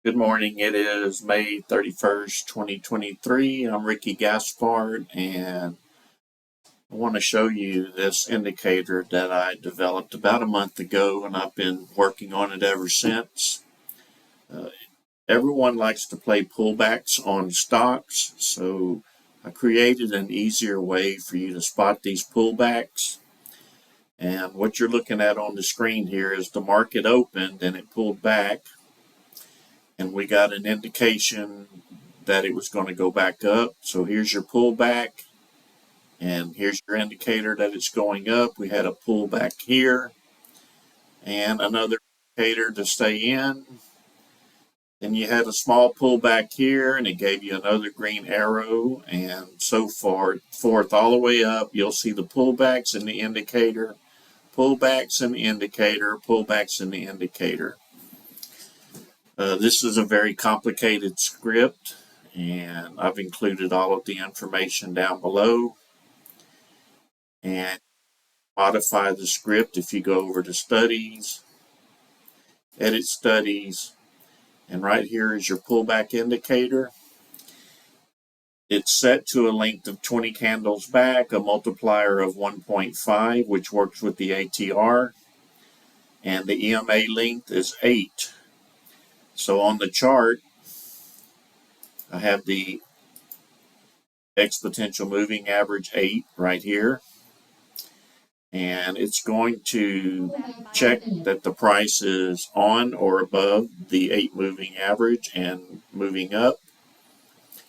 Good morning. It is May 31st, 2023. I'm Ricky Gaspard, and I want to show you this indicator that I developed about a month ago, and I've been working on it ever since. Everyone likes to play pullbacks on stocks, so I created an easier way for you to spot these pullbacks. And what you're looking at on the screen here is the market opened and it pulled back, and we got an indication that it was going to go back up. So here's your pullback, and here's your indicator that it's going up. We had a pullback here and another indicator to stay in. Then you had a small pullback here, and it gave you another green arrow, and so forth all the way up. You'll see the pullbacks in the indicator, pullbacks in the indicator, pullbacks in the indicator. This is a very complicated script, and I've included all of the information down below. And modify the script if you go over to Studies, Edit Studies, and right here is your pullback indicator. It's set to a length of 20 candles back, a multiplier of 1.5, which works with the ATR, and the EMA length is 8. So on the chart, I have the exponential moving average 8 right here, and it's going to check that the price is on or above the 8 moving average and moving up.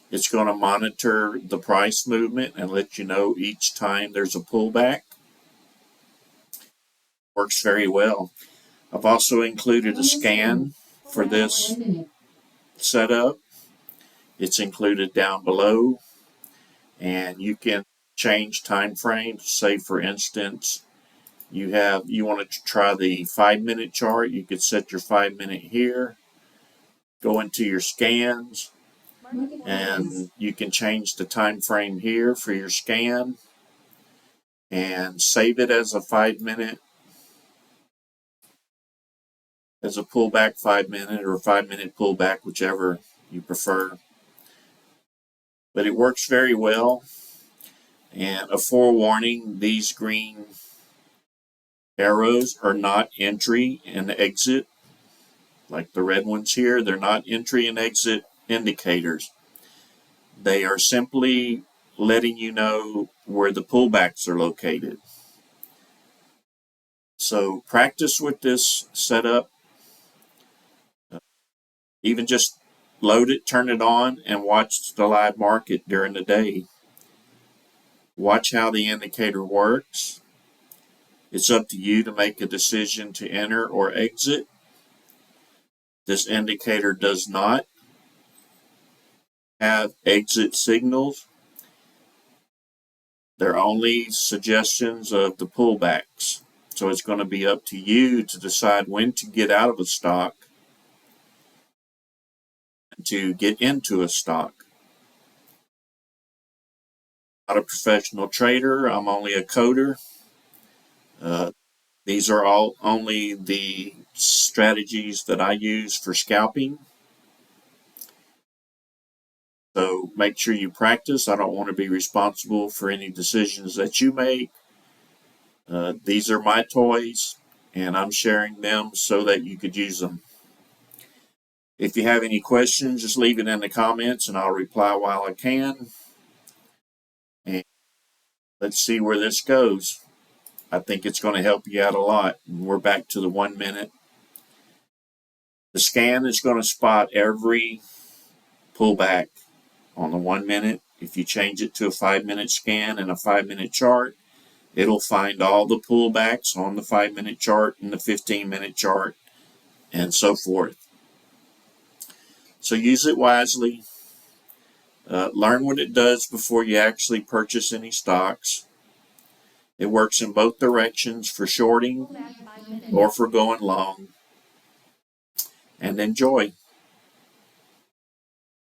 It's going to monitor the price movement and let you know each time there's a pullback. Works very well. I've also included a scan for this setup. It's included down below, and you can change time frames. Say for instance, you want to try the 5-minute chart. You could set your 5-minute here, go into your scans, and you can change the time frame here for your scan and save it as a 5-minute, as a pullback 5-minute or 5-minute pullback, whichever you prefer. But it works very well. And a forewarning, these green arrows are not entry and exit like the red ones here. They're not entry and exit indicators. They are simply letting you know where the pullbacks are located. So practice with this setup. Even just load it, turn it on, and watch the live market during the day. Watch how the indicator works. It's up to you to make a decision to enter or exit. This indicator does not have exit signals. They're only suggestions of the pullbacks. So it's going to be up to you to decide when to get out of a stock and to get into a stock. I'm not a professional trader. I'm only a coder. These are only the strategies that I use for scalping. So make sure you practice. I don't want to be responsible for any decisions that you make. These are my toys, and I'm sharing them so that you could use them. If you have any questions, just leave it in the comments, and I'll reply while I can. And let's see where this goes. I think it's going to help you out a lot. And we're back to the 1 minute. The scan is going to spot every pullback on the 1 minute. If you change it to a 5-minute scan and a 5-minute chart, it'll find all the pullbacks on the 5-minute chart and the 15-minute chart and so forth. So use it wisely. Learn what it does before you actually purchase any stocks. It works in both directions, for shorting or for going long. And enjoy.